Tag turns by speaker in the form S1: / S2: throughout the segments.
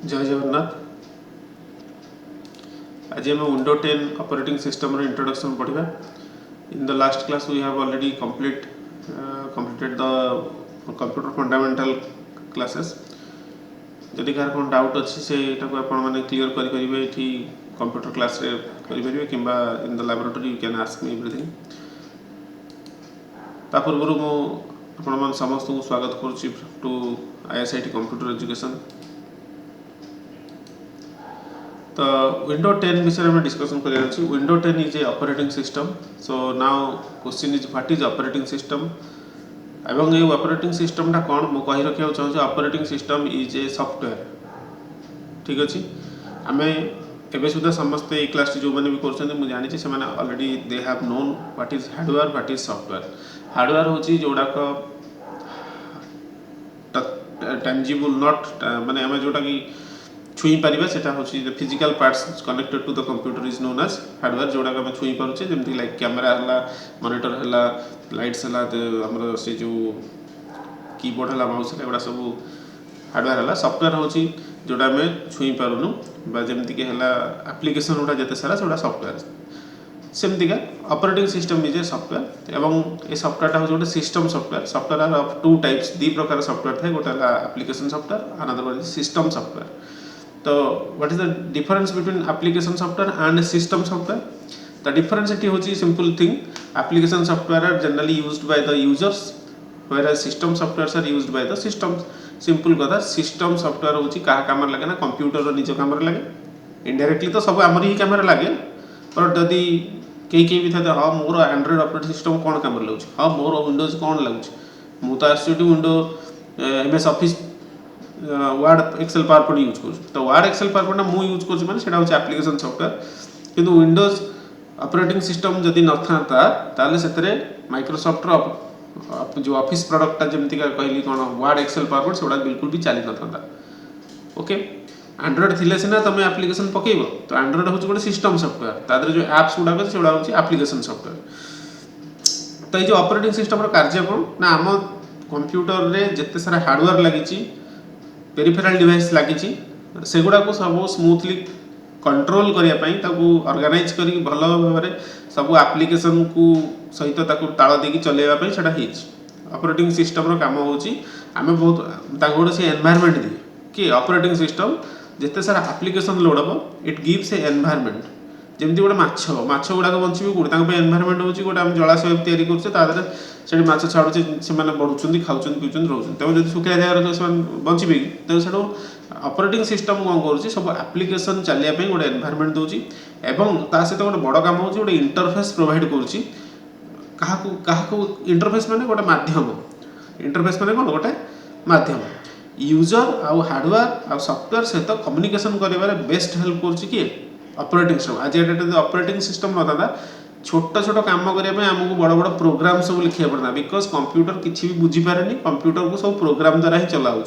S1: जय जगन्नाथ। आज हम विंडो 10 ऑपरेटिंग सिस्टम इंट्रोडक्शन पढ़ा। In the last class we have already completed the computer fundamental classes। जदि कार कौन डाउट अच्छी से आपने क्लीयर करेंगे ये कंप्यूटर क्लास रे करेंगे कि in the laboratory you can ask me everything. ता पूर्व मुझे समस्त को स्वागत करुच्ची टू ISIT कंप्यूटर एजुकेशन। तो विंडो 10 विषय में डिस्कशन करेंगे। Window 10 is a operating system. So now question is what is operating system एवं ये ऑपरेटिंग सिस्टम कौन मुझे कही रखा चाहूँ। Operating system is a software. ठीक अच्छे आम एवं सुधा समस्ते ये क्लास जो मैंने भी कर जानी से already they have known what is hardware what is software. Hardware हूँ जोड़ाक टेंजिबल नॉट माने आम जोटा कि छुई पारिबा सेटा होची the physical parts connected to the computer is known as hardware जोड़ा आम छुई पारुचे जेमती लाइक कैमेरा है मॉनिटर है लाइट्स है आमर से जो कीबोर्ड है माउस है एगुड़ा सब हार्डवेयर है। सॉफ्टवेयर होची जोड़ा आम छुई पारुनु जमती कि एप्लिकेशन गुड़ा जिते सारा से सॉफ्टवेयर सेमतिका operating system is a software एवं ये सॉफ्टवेयर हूँ गोटे system software. Software are of two types दी प्रकार सॉफ्टवेयर थे गोटे application software another one is system software. तो what is the difference between application software and system software. The difference ये होची simple thing application software are generally used by the users where system software are used by the systems. Simple कथा system software होची कहा काम लगे ना computer निज काम लगे इनडायरेक्टली तो सब आमर ही काम लगे। पर जदि कई भी था हाँ मोर एंड्रॉइड ऑपरेटिंग सिस्टम कौन काम लगे हाँ मोर विंडोज कौन लगुच मु तो आसुटी window MS Office Word Excel PowerPoint use कर तो वर्ड एक्सेल पावर पॉइंट मु यूज कर माने सेटा होची एप्लिकेशन सॉफ्टवेयर। किंतु विंडोज ऑपरेटिंग सिस्टम जदि न था ताले सेतरे माइक्रोसॉफ्ट रो जो ऑफिस प्रोडक्ट जमती का कहली कौन वर्ड एक्सेल पावर पॉइंट सेटा बिल्कुल भी चली न था। ओके एंड्रॉइड थिले सिना तुम एप्लिकेशन पकेब तो एंड्रॉइड हूँ गोटे सिस्टम सॉफ्टवेयर तादर जो एप्स गुड़ाक से हूँ एप्लिकेशन सॉफ्टवेयर। तो ये ऑपरेटिंग सिस्टम कार्य कौन ना आम कंप्यूटर रे जिते सारा हार्डवेयर लगी पेरिफेराल डिवाइस लगी से गुड़ाक सब स्मूथली कंट्रोल करने ऑर्गेनाइज कर भल भाव सब एप्लिकेशन को सहित ताल देकी चलैवाई से ऑपरेटिंग सिस्टम काम होची आम बहुत गोटे से एनवायरनमेंट दिए कि ऑपरेटिंग सिस्टम जिते सारा एप्लिकेशन लोड हम इट गिव्स ए एनवायरनमेंट जमती गोटे माछ गुड़ाक बचे कौटे एनवायरनमेंट होची गोटे आम जलाशय तैयारी करें से माछ छाड़ुचे से बढ़ुं खाऊँ पीछे रोचे तेज जब सुखिया जगह बचे कि तेज से ऑपरेटिंग सिस्टम कौन कर सब एप्लिकेशन चलिए गोटे एनवायरनमेंट दूसरी सहित गोटे बड़ काम हो गोटे इंटरफेस प्रोवाइड कर इंटरफेस माने गोटे माध्यम इंटरफेस माने कौन गोटे माध्यम यूजर आउ हार्डवेयर आउ सॉफ्टवेयर सहित कम्युनिकेशन करिवारे बेस्ट हेल्प करछि कि ऑपरेटिंग सिस्टम। आज ये डेट ऑपरेटिंग सिस्टम न था छोट छोट काम करने आमको बड़ बड़ प्रोग्राम सब लिखा पड़ता बिकज कंप्यूटर किसी भी बुझी पारे कंप्यूटर को सब प्रोग्राम द्वारा ही चलाऊँ।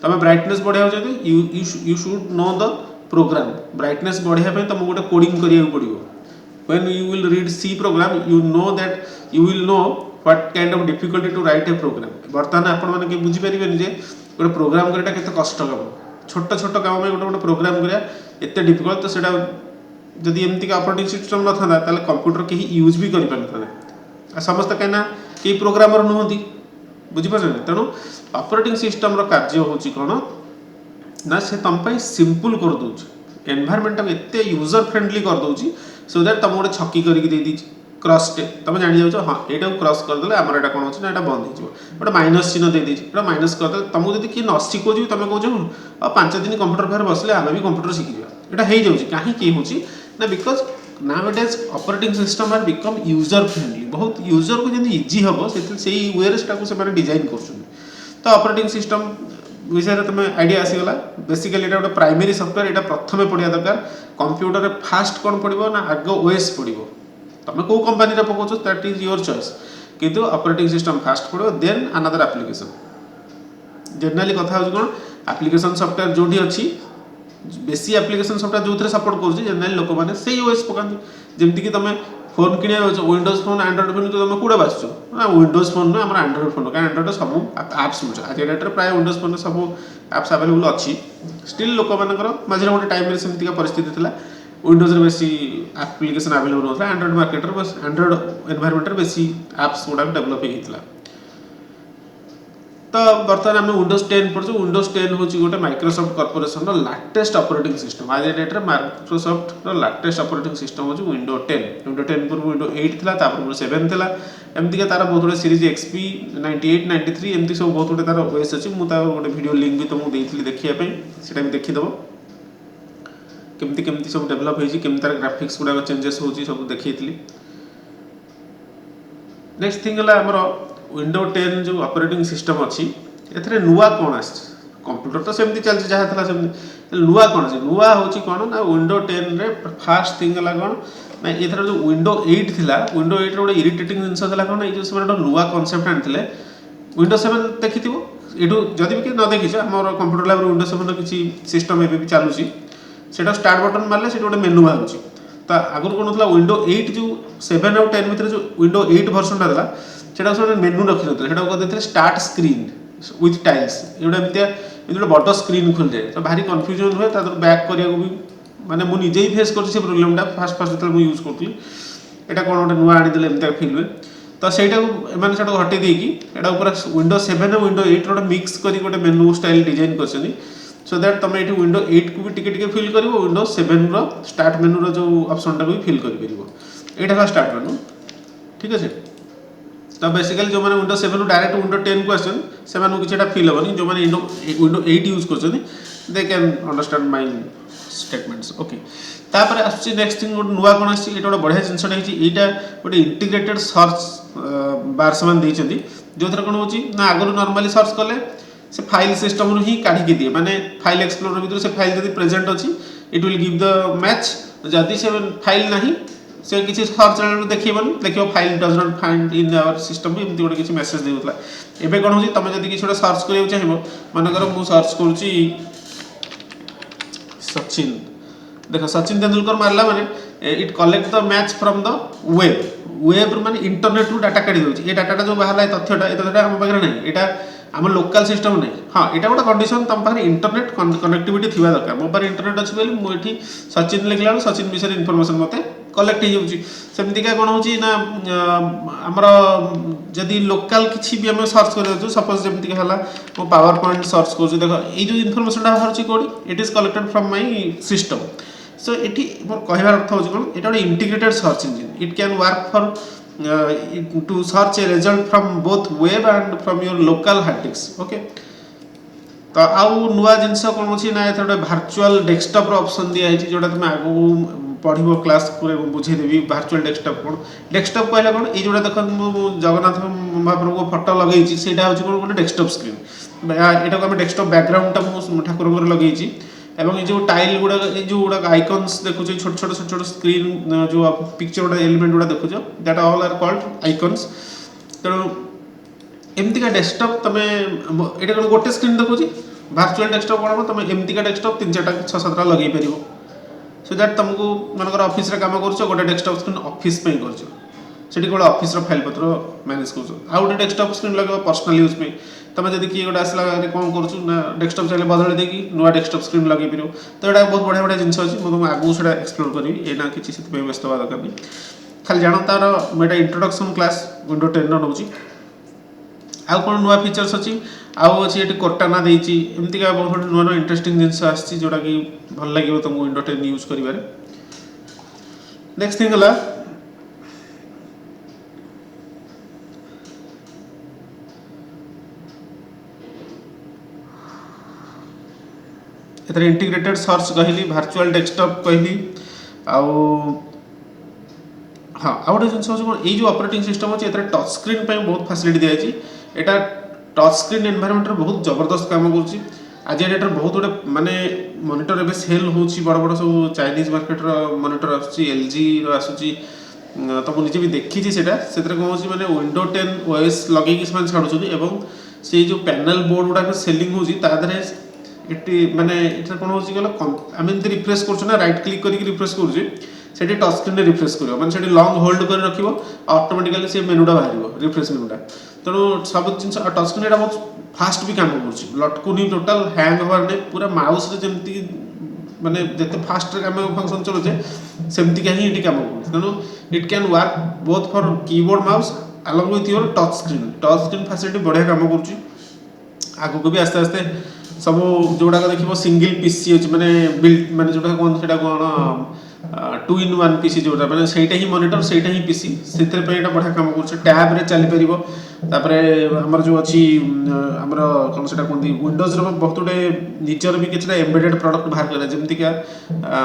S1: तुम ब्राइटनेस बढ़ाया you should know the program brightness बढ़ाया तुमको गोटे कोडिंग करिया पड़ो when you will read C program you know that you will know what kind of difficulty to write a program. बर्तमान आपण मैंने बुझी पारे गोटे प्रोग्राम करटा केते कष्ट काम छोट छोट काम में गोटे प्रोग्राम करा एत डिफिकल्ट तो सेटा जदि एमती ऑपरेटिंग सिस्टम न था ताले कंप्यूटर कहीं यूज भी कर पारे समस्त कहीं कई प्रोग्रामर नुहति बुझीपार। तेणु ऑपरेटिंग सिस्टम कार्य होची कौन ना से तुम सिंपल कर दूची एनवायरनमेंट एत यूजर फ्रेंडली कर दूची सो दैट तुम गोटे छक्की करके क्रॉस तुम जानी जाओ हाँ यहाँ क्रॉस करदे आमर यहाँ कौन अच्छे ना बंद हो गोटे माइनस चिन्ह दे दीजिए माइनस करदे तुमको जब किए न शिखो तुम कौच 5 दिन कंप्यूटर फेर बसले आम भी कंप्यूटर शिखिजा यहाँ हो कहीं ना because now it is operating system are become user friendly बहुत यूजर को जब इजी हम से वे डिजाइन कर। तो ऑपरेटिंग सिस्टम विषय में तुम आइडिया आसीगला बेसिकली ये गोटे प्राइमरी सॉफ्टवेयर यहाँ प्रथम पढ़ा दरकार कंप्यूटर फास्ट कौन पड़ो ना आग ओएस पड़ो तुम कौ कंपानी पकाच दैट इज योर चॉइस किंतु ऑपरेटिंग सिस्टम फास्ट पड़ो देन अनदर एप्लिकेशन जनरली कथा हो कौन एप्लिकेशन सॉफ्टवेयर जो अच्छी बेसी एप्लिकेशन सॉफ्टवेयर जो थे सपोर्ट कर जनरली लोक मैंने से ओएस पकाती जमीक तुम फोन कि विंडोज फोन एंड्रॉइड फोन तुम कौटा बासुच ना विंडोज फोन नुह आम एंड्रॉइड फोन क्या एंड्रॉइड सब आप्स मिलूँ आज डेट प्राय विंडोज फोन सब ଆପ୍ସ ଆଭେଲେବୁଲ୍ ଅଛି ଷ୍ଟିଲ୍ ଲୋକମାନଙ୍କର ମଝିରେ ଗୋଟେ ଟାଇମ୍ରେ ସେମିତିକା ପରିସ୍ଥିତି ଥିଲା ୱିଣ୍ଡୋଜ୍ରେ ବେଶୀ ଆପ୍ଲିକେସନ୍ ଆଭେଲେବୁଲ୍ ହେଉଥିଲା ଆଣ୍ଡ୍ରଏଡ଼୍ ମାର୍କେଟରେ ବସ୍ ଆଣ୍ଡ୍ରଏଡ଼୍ ଏନ୍ଭାयରମେଣ୍ଟରେ ବେଶୀ ଆପ୍ସ ଗୁଡ଼ାକ ଡେଭଲପ୍ ହେଇଥିଲା ତ ବର୍ତ୍ତମାନ ଆମେ ୱିଣ୍ଡୋଜ୍ 10 ପଢ଼ୁଛୁ ୱିଣ୍ଡୋଜ୍ 10 ହେଉଛି ଗୋଟେ ମାଇକ୍ରୋସଫ୍ଟ କର୍ପୋରେସନର ଲାଟେଷ୍ଟ ଅପରେଟିଂ ସିଷ୍ଟମ୍ ଆଜି ଡେଟ୍ରେ ମାଇକ୍ରୋସଫ୍ଟର ଲାଟେଷ୍ଟ ଅପରେଟିଂ ସିଷ୍ଟମ୍ ହେଉଛି ୱିଣ୍ଡୋ 10 ୱିଣ୍ଡୋ 10 ପୂର୍ବରୁ ୱିଣ୍ଡୋ 8 ଥିଲା ତାପରେ 7 ଥିଲା ଏମିତିକା ତାର ବହୁତ ଗୁଡ଼ିଏ ସିରିଜ୍ XP 98 93 ଏମିତି ସବୁ ବହୁତ ଗୁଡ଼ିଏ ତାର OS ଅଛି ମୁଁ ତାର ଗୋଟେ ଭିଡ଼ିଓ ଲିଙ୍କ୍ ବି ତୁମକୁ ଦେଇଥିଲି ଦେଖିବା ପାଇଁ ସେଇଟା ବି ଦେଖିଦେବ କେମିତି କେମିତି ସବୁ ଡେଭଲପ୍ ହେଇଛି କେମିତି ତାର ଗ୍ରାଫିକ୍ସ ଗୁଡ଼ାକ ଚେଞ୍ଜେସ୍ ହେଉଛି ସବୁ ଦେଖେଇଥିଲି ନେକ୍ସଟ ଥିଙ୍ଗ ହେଲା ଆମର ୱିଣ୍ଡୋ 10 ଯେଉଁ ଅପରେଟିଂ ସିଷ୍ଟମ୍ ଅଛି ଏଥିରେ ନୂଆ କ'ଣ ଆସିଛି କମ୍ପ୍ୟୁଟର ତ ସେମିତି ଚାଲିଛି ଯାହା ଥିଲା ସେମିତି ନୂଆ କ'ଣ ଅଛି ନୂଆ ହେଉଛି କ'ଣ ନା ୱିଣ୍ଡୋ 10ରେ ଫାର୍ଷ୍ଟ ଥିଙ୍ଗ ହେଲା କ'ଣ ନା ଏଥର ଯେଉଁ ୱିଣ୍ଡୋ 8 ଥିଲା ୱିଣ୍ଡୋ 8ରେ ଗୋଟେ ଇରିଟେଟିଂ ଜିନିଷ ଥିଲା କ'ଣ ଏଇ ଯେଉଁ ସେମାନେ ଗୋଟେ ନୂଆ କନସେପ୍ଟ ଆଣିଥିଲେ ୱିଣ୍ଡୋ 7 ଦେଖିଥିବ ଏଠୁ ଯଦି ବି ନ ଦେଖିଛ ଆମର କମ୍ପ୍ୟୁଟର ଲ୍ୟାବ୍ରେ ୱିଣ୍ଡୋ 7ର କିଛି ସିଷ୍ଟମ୍ ଏବେ ବି ଚାଲୁଛି ସେଇଟା ଷ୍ଟାର୍ଟ ବଟନ୍ ମାରିଲେ ସେଠି ଗୋଟେ ମେନୁ ବାହାରୁଛି ତ ଆଗରୁ କ'ଣ ଥିଲା ୱିଣ୍ଡୋ 8 ଯେଉଁ 7 ଆଉ 10 ଭିତରେ ଯେଉଁ ୱିଣ୍ଡୋ 8 ଭର୍ସନଟା ଥିଲା ସେଇଟା ସେମାନେ ମେନୁ ରଖିନଥିଲେ ସେଇଟା କରିଦେଇଥିଲେ ଷ୍ଟାର୍ଟ ସ୍କ୍ରିନ୍ ୱିଥ୍ ଟାଇଲ୍ସ ଏଗୁଡ଼ା ଏମିତି ଗୋଟେ ବଡ଼ ସ୍କ୍ରିନ୍ ଖୋଲିଯାଏ ତ ଭାରି କନଫ୍ୟୁଜନ୍ ହୁଏ ତା ଦେହରେ ବ୍ୟାକ୍ କରିବାକୁ ବି ମାନେ ମୁଁ ନିଜେ ହିଁ ଫେସ୍ କରିଛି ସେ ପ୍ରୋବ୍ଲେମଟା ଫାଷ୍ଟ ଯେତେବେଳେ ମୁଁ ୟୁଜ୍ କରୁଥିଲି ଏଇଟା କ'ଣ ଗୋଟେ ନୂଆ ଆଣିଦେଲେ ଏମିତି ଫିଲ୍ ହୁଏ ତ ସେଇଟାକୁ ଏମାନେ ସେଇଟାକୁ ହଟେଇ ଦେଇକି ଏଇଟା ଉପରେ ୱିଣ୍ଡୋ 7 ଆଉ ୱିଣ୍ଡୋ 8ର ଗୋଟେ ମିକ୍ସ କରି ଗୋଟେ ମେନୁ ଷ୍ଟାଇଲ୍ ଡିଜାଇନ୍ କରିଛନ୍ତି ସୋ ଦ୍ୟାଟ୍ ତୁମେ ଏଠି ୱିଣ୍ଡୋ 8କୁ ବି ଟିକେ ଟିକେ ଫିଲ୍ କରିବ ୱିଣ୍ଡୋ 7ର ଷ୍ଟାର୍ଟ ମେନୁର ଯେଉଁ ଅପସନ୍ଟାକୁ ବି ଫିଲ୍ କରିପାରିବ ଏଇଟା ହେଲା ଷ୍ଟାର୍ଟ ମେନୁ ଠିକ୍ ଅଛି ତ ବେସିକାଲି ଯେଉଁମାନେ ୱିଣ୍ଡୋ 7ରୁ ଡାଇରେକ୍ଟ ୱିଣ୍ଡୋ 10କୁ ଆସୁଛନ୍ତି ସେମାନଙ୍କୁ କିଛି ଏଇଟା ଫିଲ୍ ହେବନି ଯେଉଁମାନେ ୱିଣ୍ଡୋ 8 ୟୁଜ୍ କରୁଛନ୍ତି they can understand my statements okay ତାପରେ ଆସୁଛି ନେକ୍ସଟ ଥିଙ୍ଗ ଗୋଟେ ନୂଆ କ'ଣ ଆସିଛି ଏଇଟା ଗୋଟେ ବଢ଼ିଆ ଜିନିଷଟା ହେଇଛି ଏଇଟା ଗୋଟେ ଇଣ୍ଟିଗ୍ରେଟେଡ୍ ସର୍ଚ୍ଚ ବାର୍ ସେମାନେ ଦେଇଛନ୍ତି ଯେଉଁଥିରେ କ'ଣ ହେଉଛି ନା ଆଗରୁ ନର୍ମାଲି ସର୍ଚ୍ଚ କଲେ ସେ ଫାଇଲ୍ ସିଷ୍ଟମରୁ ହିଁ କାଢ଼ିକି ଦିଏ ମାନେ ଫାଇଲ୍ ଏକ୍ସପ୍ଲୋରର ଭିତରୁ ସେ ଫାଇଲ୍ ଯଦି ପ୍ରେଜେଣ୍ଟ ଅଛି it will give the match ଯଦି ସେ ଫାଇଲ୍ ନାହିଁ ସେ କିଛି ସର୍ଚ୍ଚ ଦେଖେଇବନି ଦେଖିବ file does not find in hour system ଏମିତି ଗୋଟେ କିଛି ମେସେଜ୍ ଦେଉଥିଲା ଏବେ କ'ଣ ହେଉଛି ତୁମେ ଯଦି କିଛି ଗୋଟେ ସର୍ଚ୍ଚ କରିବାକୁ ଚାହିଁବ ମନେକର ମୁଁ ସର୍ଚ୍ଚ କରୁଛି ସଚିନ ଦେଖ ସଚିନ ତେନ୍ଦୁଲକର ମାରିଲା ମାନେ it collect the match from the ୱେବ୍ରୁ ମାନେ ଇଣ୍ଟରନେଟ୍ରୁ ଡାଟା କାଢ଼ି ଦେଉଛି ଏ ଡାଟାଟା ଯେଉଁ ବାହାରିଲା ଏ ତଥ୍ୟଟା ଏ ତଥ୍ୟଟା ଆମ ପାଖରେ ନାହିଁ ଏଇଟା ଆମ ଲୋକାଲ୍ ସିଷ୍ଟମ୍ ନାହିଁ ହଁ ଏଇଟା ଗୋଟେ କଣ୍ଡିସନ୍ ତୁମ ପାଖରେ ଇଣ୍ଟରନେଟ୍ କନେକ୍ଟିଭିଟି ଥିବା ଦରକାର ମୋ ପାଖରେ ଇଣ୍ଟରନେଟ୍ ଅଛି ବୋଲି ମୁଁ ଏଠି ସଚିନ ଲେଖିଲା ବେଳକୁ ସଚିନ ବିଷୟରେ ଇନଫର୍ମେସନ୍ ମୋତେ କଲେକ୍ଟ ହେଇଯାଉଛି ସେମିତିକା କ'ଣ ହେଉଛି ନା ଆମର ଯଦି ଲୋକାଲ୍ କିଛି ବି ଆମେ ସର୍ଚ୍ଚ କରିଯାଉଛୁ ସପୋଜ୍ ଯେମିତିକା ହେଲା ମୁଁ ପାୱାର ପଏଣ୍ଟ ସର୍ଚ୍ଚ କରୁଛି ଦେଖ ଏଇ ଯେଉଁ ଇନଫର୍ମେସନ୍ଟା ବାହାରୁଛି କେଉଁଠି it is collected from my system so ଏଠି ମୋର କହିବାର ଅର୍ଥ ହେଉଛି କ'ଣ ଏଇଟା ଗୋଟେ integrated search engine it can work for to search a result from both web and from your local hard disk okay तो आउ नुआ जिनस कौन अच्छी ना ये भार्चुआल डेस्कटप ऑप्शन दिया है जोटा तुम आगू पढ़ क्लास बुझेदेवी भार्चुआल डेस्कटप कौन डेस्कटप कहला कौन ये जोटा देख जगन्नाथ महाप्रभु फोटो लगे से गोटे डेस्कटप स्क्रीन यहाँ आम डेस्कटप बैकग्राउंडटा मुझे ठाकुर लगे एवं ये जो टाइल गुड़ा जो गुड़ा आइकन्स देखुच छोट छोट स्क्रीन जो पिक्चर गुड़ा एलिमेंट गुड़ा देखुच that all are called icons तेणु एमतीका डेस्कटप तुम ये गोटे स्क्रीन देखुची भार्चुआल डेस्कटप कौन तुम एमतीका डेस्कटप 3-4 6-7 लगे पार सो दैट तुमको मनकर ऑफिस रे काम कर गोटे डेस्कटप स्क्रीन ऑफिस पे कर केवल ऑफिस फाइल पत्र मैनेज कर गोटे डेस्कटप स्क्रीन लगे पर्सनल यूज पे तुम जब किए गोटे आसला कौन कर डेस्कटप चाहिए बदल देकी नुआ डेस्कटप स्क्रीन लगे पार तो यहाँ बहुत बढ़िया बढ़िया जिन अच्छी मुझे आगू से एक्सप्लोर करी एना किसी व्यस्त हवा दरकार नहीं खाली जान तार मुझे इंट्रोडक्शन क्लास विंडो 10 नौ आउ कौन नुआ फीचर्स अच्छी आउ अच्छी ये कोर्टाना देती एमतीका बहुत नुआ नुआ इंटरेस्टिंग जिनस आसी जोटा कि भल लगे तुमको विंडो 10 यूज कर नेक्स्ट थिंग है इंटीग्रेटेड सर्च कहली भार्चुआल डेस्कटप कहली आउ हाँ आउ गोटे जिन ये जो ऑपरेटिंग सिस्टम अच्छे टच स्क्रीन बहुत फैसिलिटी दिखाई एटा टच स्क्रीन एनवायरनमेंट बहुत जबरदस्त काम कर आज डेट बहुत गुटे माने मॉनिटर एबे सेल होची बड़ बड़ सब चाइनीज मार्केट रो मॉनिटर आसुची एलजी रो आसुची तो मु निजे भी देखी छी सेटा सेतरे कोन होची माने विंडो 10 ओएस लगे कि मान छाडुछुनी एवं से जो पैनल बोर्ड गुडा सेलिंग होची ता धरे एटी माने एटा कोन होची गला आमे जदी रिफ्रेश करछु ना राइट क्लिक करी रिफ्रेश करछु सेठी टच स्क्रीन रे रिफ्रेश करियो माने सेठी लॉन्ग होल्ड कर रखिबो ऑटोमेटिकली से मेनूटा बाहरिबो रिफ्रेश मेनूटा तो ତେଣୁ ସବୁ ଜିନିଷ ଟଚ୍ ସ୍କ୍ରିନ୍ ଏଇଟା ବହୁତ ଫାଷ୍ଟ ବି କାମ କରୁଛି, ଲଟକୁନି ଟୋଟାଲ ହ୍ୟାଙ୍ଗ ହେବାର ନାହିଁ, ପୁରା ମାଉସ୍ରେ ଯେମିତି ମାନେ ଯେତେ ଫାଷ୍ଟରେ ଆମେ ଫଙ୍କସନ୍ ଚଲୁଛେ ସେମିତିକା ହିଁ ଏଠି କାମ କରୁଛି। ତେଣୁ it can work both for keyboard mouse along with your touch screen facility ବଢ଼ିଆ କାମ କରୁଛି। ଆଗକୁ ବି ଆସ୍ତେ ଆସ୍ତେ ସବୁ ଯେଉଁଗୁଡ଼ାକ ଦେଖିବ ସିଙ୍ଗିଲ୍ ପିସି ଅଛି, ମାନେ ବିଲ୍ଡ ମାନେ ଯେଉଁଟା କୁହନ୍ତି ସେଇଟା କ'ଣ 2-in-1 ପିସି, ଯେଉଁଟା ମାନେ ସେଇଟା ହିଁ ମନିଟର ସେଇଟା ହିଁ ପିସି, ସେଥିପାଇଁ ଏଇଟା ବଢ଼ିଆ କାମ କରୁଛି। ଟ୍ୟାବ୍ରେ ଚାଲିପାରିବ। ତାପରେ ଆମର ଯେଉଁ ଅଛି ଆମର କ'ଣ ସେଇଟା କୁହନ୍ତି ୱିଣ୍ଡୋଜ୍ର ବହୁତ ଗୁଡ଼ିଏ ନିଜର ବି କିଛିଟା ଏମ୍ବେଡେଡ୍ ପ୍ରଡ଼କ୍ଟ ବାହାର କଲା, ଯେମିତିକା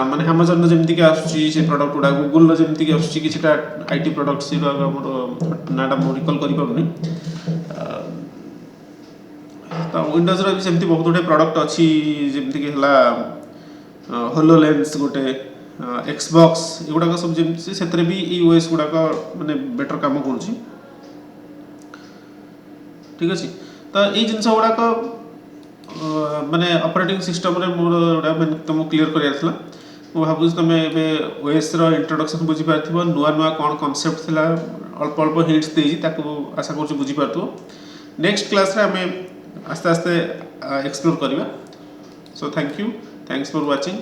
S1: ମାନେ ଆମାଜନ୍ର ଯେମିତିକା ଆସୁଛି ସେ ପ୍ରଡ଼କ୍ଟ ଗୁଡ଼ା, ଗୁଗୁଲ୍ର ଯେମିତିକି ଆସୁଛି କିଛିଟା IT ପ୍ରଡ଼କ୍ଟ, ସେଗୁଡ଼ା ଆମର ନାଁଟା ମୁଁ ରିକଲ୍ କରିପାରୁନି। ତ ୱିଣ୍ଡୋଜ୍ର ବି ସେମିତି ବହୁତ ଗୁଡ଼ିଏ ପ୍ରଡ଼କ୍ଟ ଅଛି, ଯେମିତିକି ହେଲା ହୋଲୋଲେନ୍ସ ଗୋଟେ, ଏକ୍ସବକ୍ସ, ଏଗୁଡ଼ାକ ସବୁ ଯେମିତି ସେଥିରେ ବି ଏଇ OS ଗୁଡ଼ାକ ମାନେ ବେଟର୍ କାମ କରୁଛି। ଠିକ୍ ଅଛି, ତ ଏଇ ଜିନିଷ ଗୁଡ଼ାକ ମାନେ ଅପରେଟିଂ ସିଷ୍ଟମ୍ରେ ମୋର ଏଗୁଡ଼ା ତୁମକୁ କ୍ଲିୟର୍ କରିବାର ଥିଲା। ମୁଁ ଭାବୁଛି ତୁମେ ଏବେ OSର ଇଣ୍ଟ୍ରୋଡକ୍ସନ୍ ବୁଝିପାରିଥିବ, ନୂଆ ନୂଆ କ'ଣ କନସେପ୍ଟ ଥିଲା, ଅଳ୍ପ ଅଳ୍ପ ହିଣ୍ଟସ୍ ଦେଇଛି, ତାକୁ ଆଶା କରୁଛି ବୁଝିପାରୁଥିବ। ନେକ୍ସଟ କ୍ଲାସ୍ରେ ଆମେ ଆସ୍ତେ ଆସ୍ତେ ଏକ୍ସପ୍ଲୋର କରିବା। So thank you, thanks for watching.